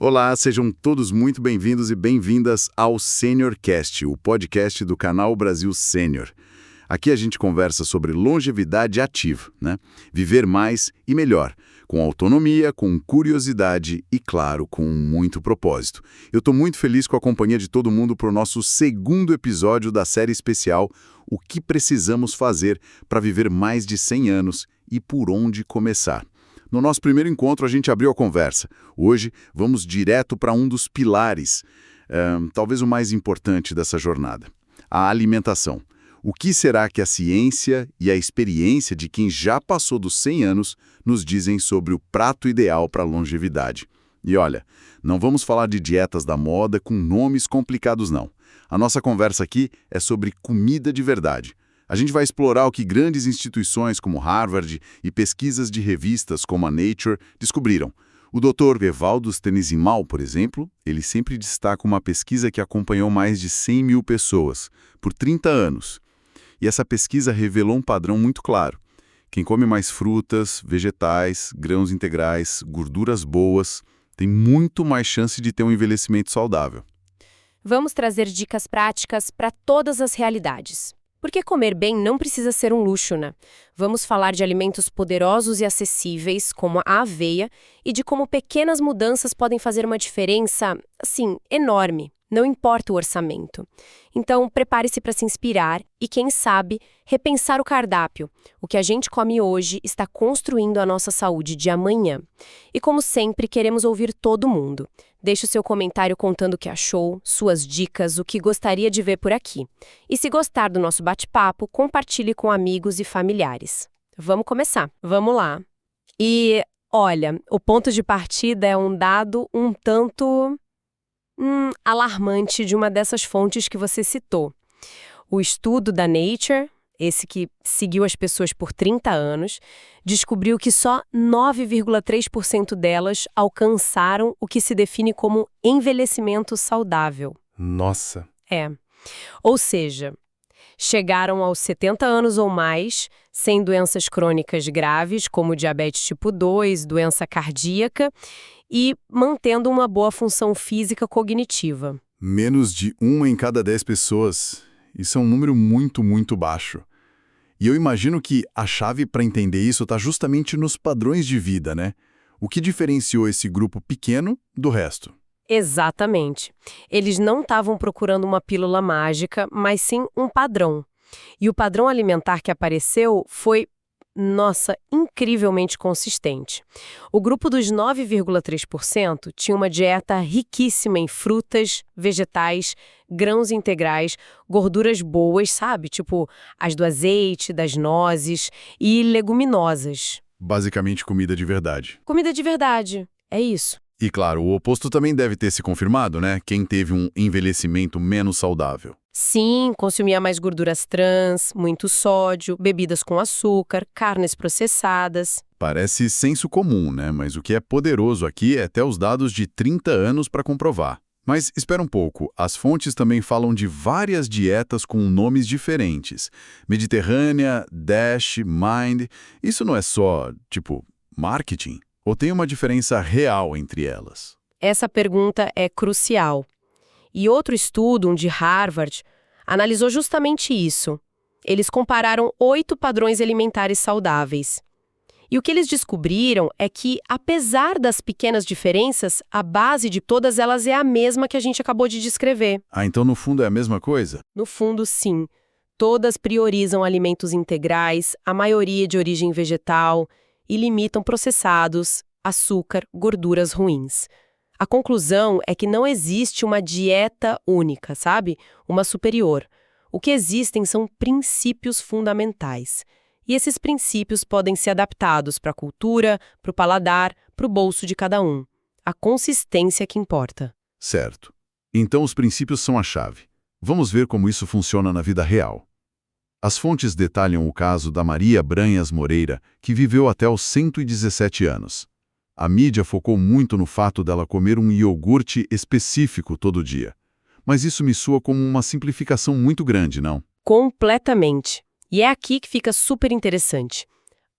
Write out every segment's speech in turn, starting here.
Olá, sejam todos muito bem-vindos e bem-vindas ao SeniorCast, o podcast do canal Brasil Sênior. Aqui a gente conversa sobre longevidade ativa, né? Viver mais e melhor, com autonomia, com curiosidade e, claro, com muito propósito. Eu estou muito feliz com a companhia de todo mundo para o nosso segundo episódio da série especial O que precisamos fazer para viver mais de 100 anos e por onde começar. No nosso primeiro encontro, a gente abriu a conversa. Hoje, vamos direto para um dos pilares, talvez o mais importante dessa jornada, a alimentação. O que será que a ciência e a experiência de quem já passou dos 100 anos nos dizem sobre o prato ideal para a longevidade? E olha, não vamos falar de dietas da moda com nomes complicados, não. A nossa conversa aqui é sobre comida de verdade. A gente vai explorar o que grandes instituições como Harvard e pesquisas de revistas como a Nature descobriram. O Dr. Evaldo Stanismal, por exemplo, ele sempre destaca uma pesquisa que acompanhou mais de 100 mil pessoas, por 30 anos. E essa pesquisa revelou um padrão muito claro. Quem come mais frutas, vegetais, grãos integrais, gorduras boas, tem muito mais chance de ter um envelhecimento saudável. Vamos trazer dicas práticas para todas as realidades. Porque comer bem não precisa ser um luxo, né? Vamos falar de alimentos poderosos e acessíveis, como a aveia, e de como pequenas mudanças podem fazer uma diferença, assim, enorme. Não importa o orçamento. Então, prepare-se para se inspirar e, quem sabe, repensar o cardápio. O que a gente come hoje está construindo a nossa saúde de amanhã. E, como sempre, queremos ouvir todo mundo. Deixe o seu comentário contando o que achou, suas dicas, o que gostaria de ver por aqui. E se gostar do nosso bate-papo, compartilhe com amigos e familiares. Vamos começar. Vamos lá. E, olha, o ponto de partida é um dado um tanto alarmante de uma dessas fontes que você citou. O estudo da Nature, esse que seguiu as pessoas por 30 anos, descobriu que só 9,3% delas alcançaram o que se define como envelhecimento saudável. Nossa! Ou seja, chegaram aos 70 anos ou mais, sem doenças crônicas graves, como diabetes tipo 2, doença cardíaca, e mantendo uma boa função física cognitiva. Menos de 1 em cada 10 pessoas. Isso é um número muito, muito baixo. E eu imagino que a chave para entender isso está justamente nos padrões de vida, né? O que diferenciou esse grupo pequeno do resto? Exatamente. Eles não estavam procurando uma pílula mágica, mas sim um padrão. E o padrão alimentar que apareceu foi, incrivelmente consistente. O grupo dos 9,3% tinha uma dieta riquíssima em frutas, vegetais, grãos integrais, gorduras boas, sabe? Tipo as do azeite, das nozes e leguminosas. Basicamente comida de verdade. Comida de verdade, é isso. E claro, o oposto também deve ter se confirmado, né? Quem teve um envelhecimento menos saudável. Sim, consumia mais gorduras trans, muito sódio, bebidas com açúcar, carnes processadas. Parece senso comum, né? Mas o que é poderoso aqui é até os dados de 30 anos para comprovar. Mas espera um pouco, as fontes também falam de várias dietas com nomes diferentes. Mediterrânea, Dash, Mind. Isso não é só, marketing? Ou tem uma diferença real entre elas? Essa pergunta é crucial. E outro estudo, um de Harvard, analisou justamente isso. Eles compararam 8 padrões alimentares saudáveis. E o que eles descobriram é que, apesar das pequenas diferenças, a base de todas elas é a mesma que a gente acabou de descrever. Ah, então no fundo é a mesma coisa? No fundo, sim. Todas priorizam alimentos integrais, a maioria de origem vegetal, e limitam processados, açúcar, gorduras ruins. A conclusão é que não existe uma dieta única, sabe? Uma superior. O que existem são princípios fundamentais. E esses princípios podem ser adaptados para a cultura, para o paladar, para o bolso de cada um. A consistência que importa. Certo. Então os princípios são a chave. Vamos ver como isso funciona na vida real. As fontes detalham o caso da Maria Branhas Moreira, que viveu até os 117 anos. A mídia focou muito no fato dela comer um iogurte específico todo dia. Mas isso me soa como uma simplificação muito grande, não? Completamente. E é aqui que fica super interessante.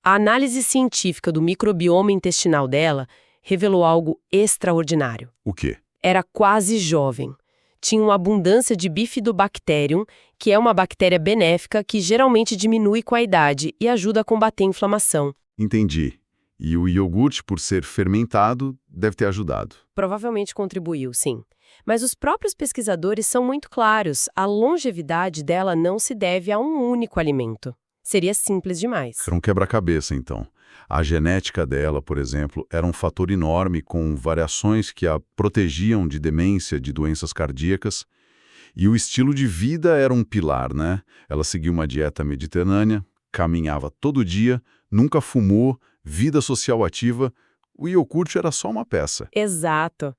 A análise científica do microbioma intestinal dela revelou algo extraordinário. O quê? Era quase jovem. Tinha uma abundância de Bifidobacterium, que é uma bactéria benéfica que geralmente diminui com a idade e ajuda a combater a inflamação. Entendi. E o iogurte, por ser fermentado, deve ter ajudado. Provavelmente contribuiu, sim. Mas os próprios pesquisadores são muito claros. A longevidade dela não se deve a um único alimento. Seria simples demais. Era um quebra-cabeça, então. A genética dela, por exemplo, era um fator enorme com variações que a protegiam de demência, de doenças cardíacas. E o estilo de vida era um pilar, né? Ela seguia uma dieta mediterrânea, caminhava todo dia, nunca fumou, vida social ativa. O iogurte era só uma peça. Exato.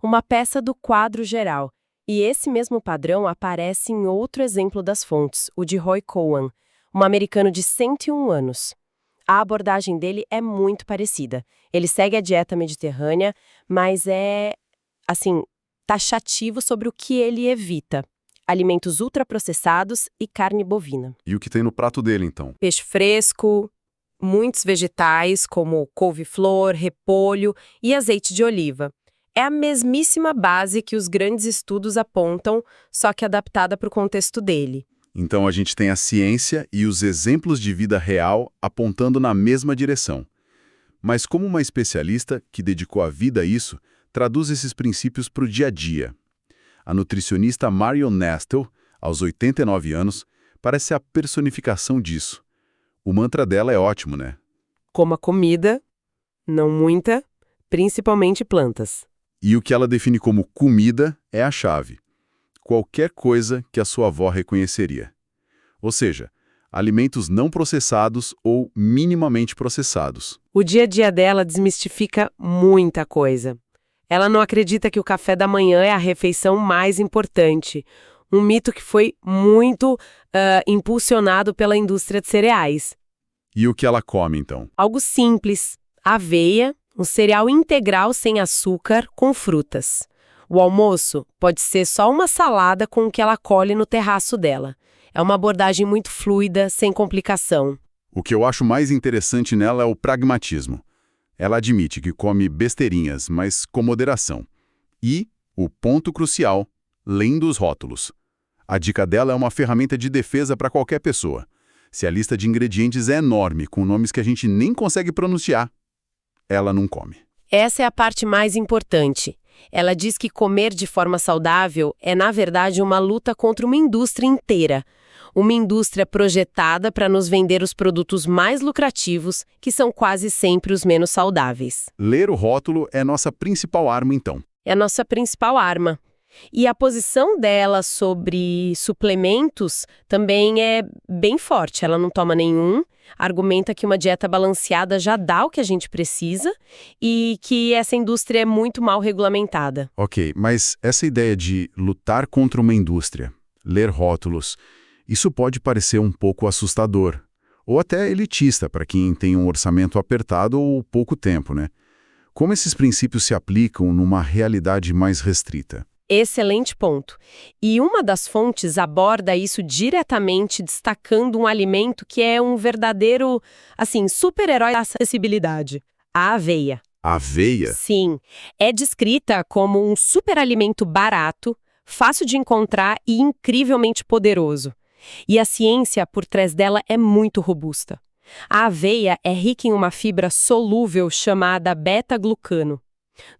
Uma peça do quadro geral. E esse mesmo padrão aparece em outro exemplo das fontes, o de Roy Cowan, um americano de 101 anos. A abordagem dele é muito parecida. Ele segue a dieta mediterrânea, mas é, taxativo sobre o que ele evita. Alimentos ultraprocessados e carne bovina. E o que tem no prato dele, então? Peixe fresco, muitos vegetais, como couve-flor, repolho e azeite de oliva. É a mesmíssima base que os grandes estudos apontam, só que adaptada para o contexto dele. Então a gente tem a ciência e os exemplos de vida real apontando na mesma direção. Mas como uma especialista que dedicou a vida a isso, traduz esses princípios para o dia a dia. A nutricionista Marion Nestle, aos 89 anos, parece a personificação disso. O mantra dela é ótimo, né? Coma comida, não muita, principalmente plantas. E o que ela define como comida é a chave. Qualquer coisa que a sua avó reconheceria. Ou seja, alimentos não processados ou minimamente processados. O dia a dia dela desmistifica muita coisa. Ela não acredita que o café da manhã é a refeição mais importante. Um mito que foi muito impulsionado pela indústria de cereais. E o que ela come, então? Algo simples, aveia, um cereal integral sem açúcar com frutas. O almoço pode ser só uma salada com o que ela colhe no terraço dela. É uma abordagem muito fluida, sem complicação. O que eu acho mais interessante nela é o pragmatismo. Ela admite que come besteirinhas, mas com moderação. E, o ponto crucial, lendo os rótulos. A dica dela é uma ferramenta de defesa para qualquer pessoa. Se a lista de ingredientes é enorme, com nomes que a gente nem consegue pronunciar, ela não come. Essa é a parte mais importante. Ela diz que comer de forma saudável é, na verdade, uma luta contra uma indústria inteira. Uma indústria projetada para nos vender os produtos mais lucrativos, que são quase sempre os menos saudáveis. Ler o rótulo é nossa principal arma, então. É a nossa principal arma. E a posição dela sobre suplementos também é bem forte. Ela não toma nenhum, argumenta que uma dieta balanceada já dá o que a gente precisa e que essa indústria é muito mal regulamentada. Ok, mas essa ideia de lutar contra uma indústria, ler rótulos, isso pode parecer um pouco assustador, ou até elitista para quem tem um orçamento apertado ou pouco tempo, né? Como esses princípios se aplicam numa realidade mais restrita? Excelente ponto. E uma das fontes aborda isso diretamente, destacando um alimento que é um verdadeiro, super-herói da acessibilidade: a aveia. Aveia? Sim, é descrita como um superalimento barato, fácil de encontrar e incrivelmente poderoso. E a ciência por trás dela é muito robusta. A aveia é rica em uma fibra solúvel chamada beta-glucano.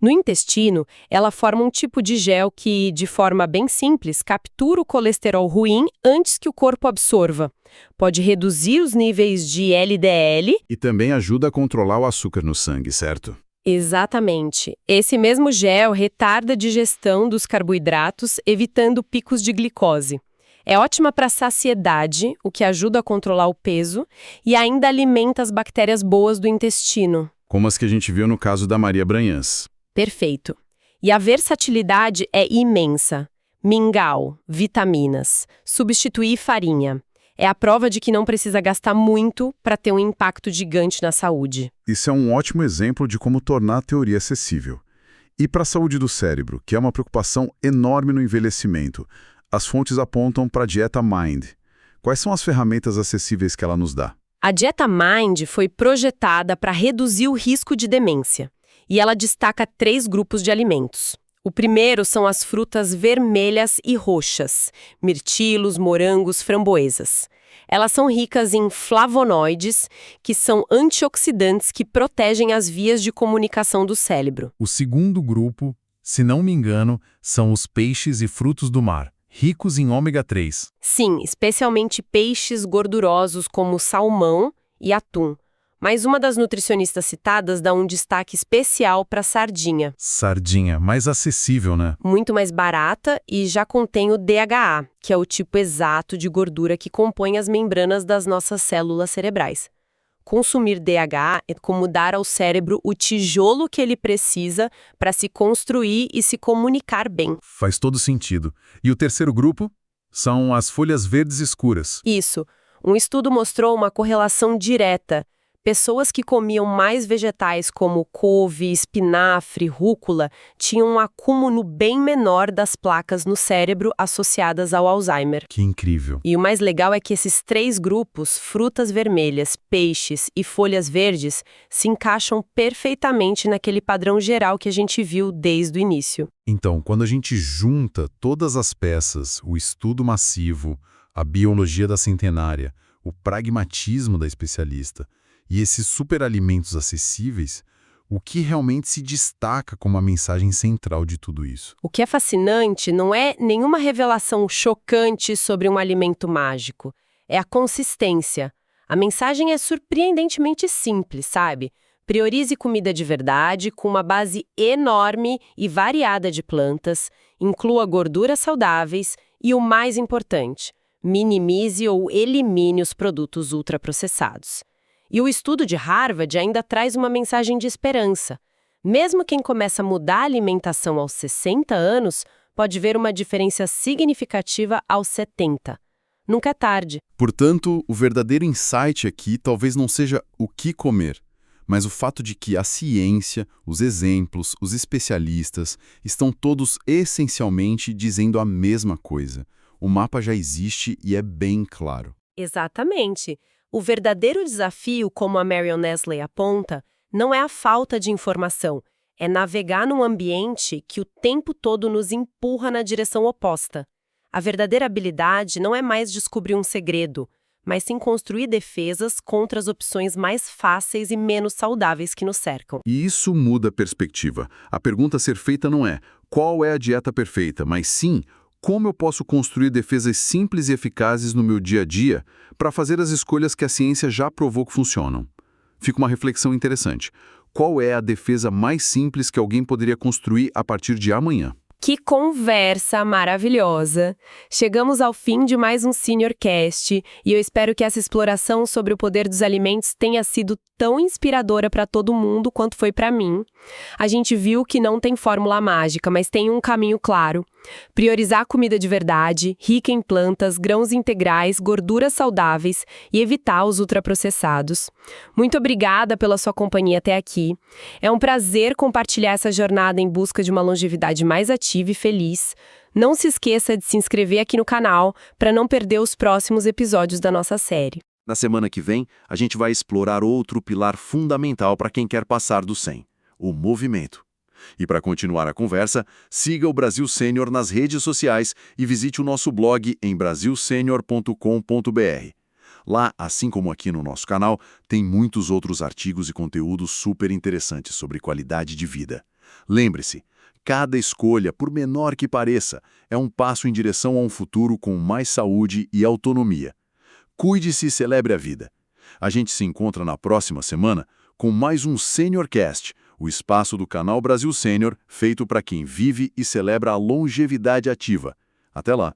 No intestino, ela forma um tipo de gel que, de forma bem simples, captura o colesterol ruim antes que o corpo absorva. Pode reduzir os níveis de LDL. E também ajuda a controlar o açúcar no sangue, certo? Exatamente. Esse mesmo gel retarda a digestão dos carboidratos, evitando picos de glicose. É ótima para saciedade, o que ajuda a controlar o peso, e ainda alimenta as bactérias boas do intestino. Como as que a gente viu no caso da Maria Branhãs. Perfeito. E a versatilidade é imensa. Mingau, vitaminas, substituir farinha. É a prova de que não precisa gastar muito para ter um impacto gigante na saúde. Isso é um ótimo exemplo de como tornar a teoria acessível. E para a saúde do cérebro, que é uma preocupação enorme no envelhecimento, as fontes apontam para a dieta Mind. Quais são as ferramentas acessíveis que ela nos dá? A dieta Mind foi projetada para reduzir o risco de demência. E ela destaca 3 grupos de alimentos. O primeiro são as frutas vermelhas e roxas, mirtilos, morangos, framboesas. Elas são ricas em flavonoides, que são antioxidantes que protegem as vias de comunicação do cérebro. O segundo grupo, se não me engano, são os peixes e frutos do mar, ricos em ômega 3. Sim, especialmente peixes gordurosos como salmão e atum. Mas uma das nutricionistas citadas dá um destaque especial para a sardinha. Sardinha, mais acessível, né? Muito mais barata e já contém o DHA, que é o tipo exato de gordura que compõe as membranas das nossas células cerebrais. Consumir DHA é como dar ao cérebro o tijolo que ele precisa para se construir e se comunicar bem. Faz todo sentido. E o terceiro grupo são as folhas verdes escuras. Isso. Um estudo mostrou uma correlação direta. Pessoas que comiam mais vegetais como couve, espinafre, rúcula, tinham um acúmulo bem menor das placas no cérebro associadas ao Alzheimer. Que incrível. E o mais legal é que esses 3 grupos, frutas vermelhas, peixes e folhas verdes, se encaixam perfeitamente naquele padrão geral que a gente viu desde o início. Então, quando a gente junta todas as peças, o estudo massivo, a biologia da centenária, o pragmatismo da especialista, e esses superalimentos acessíveis, o que realmente se destaca como a mensagem central de tudo isso? O que é fascinante não é nenhuma revelação chocante sobre um alimento mágico. É a consistência. A mensagem é surpreendentemente simples, sabe? Priorize comida de verdade, com uma base enorme e variada de plantas, inclua gorduras saudáveis e, o mais importante, minimize ou elimine os produtos ultraprocessados. E o estudo de Harvard ainda traz uma mensagem de esperança. Mesmo quem começa a mudar a alimentação aos 60 anos, pode ver uma diferença significativa aos 70. Nunca é tarde. Portanto, o verdadeiro insight aqui talvez não seja o que comer, mas o fato de que a ciência, os exemplos, os especialistas estão todos essencialmente dizendo a mesma coisa. O mapa já existe e é bem claro. Exatamente. O verdadeiro desafio, como a Marion Nestle aponta, não é a falta de informação, é navegar num ambiente que o tempo todo nos empurra na direção oposta. A verdadeira habilidade não é mais descobrir um segredo, mas sim construir defesas contra as opções mais fáceis e menos saudáveis que nos cercam. E isso muda a perspectiva. A pergunta a ser feita não é qual é a dieta perfeita, mas sim como eu posso construir defesas simples e eficazes no meu dia a dia para fazer as escolhas que a ciência já provou que funcionam. Fica uma reflexão interessante. Qual é a defesa mais simples que alguém poderia construir a partir de amanhã? Que conversa maravilhosa! Chegamos ao fim de mais um Senior Cast e eu espero que essa exploração sobre o poder dos alimentos tenha sido tão inspiradora para todo mundo quanto foi para mim. A gente viu que não tem fórmula mágica, mas tem um caminho claro. Priorizar a comida de verdade, rica em plantas, grãos integrais, gorduras saudáveis e evitar os ultraprocessados. Muito obrigada pela sua companhia até aqui. É um prazer compartilhar essa jornada em busca de uma longevidade mais ativa e feliz. Não se esqueça de se inscrever aqui no canal para não perder os próximos episódios da nossa série. Na semana que vem, a gente vai explorar outro pilar fundamental para quem quer passar do 100, o movimento. E para continuar a conversa, siga o Brasil Sênior nas redes sociais e visite o nosso blog em brasilsenior.com.br. Lá, assim como aqui no nosso canal, tem muitos outros artigos e conteúdos super interessantes sobre qualidade de vida. Lembre-se, cada escolha, por menor que pareça, é um passo em direção a um futuro com mais saúde e autonomia. Cuide-se e celebre a vida. A gente se encontra na próxima semana com mais um Senior Cast, o espaço do canal Brasil Sênior feito para quem vive e celebra a longevidade ativa. Até lá!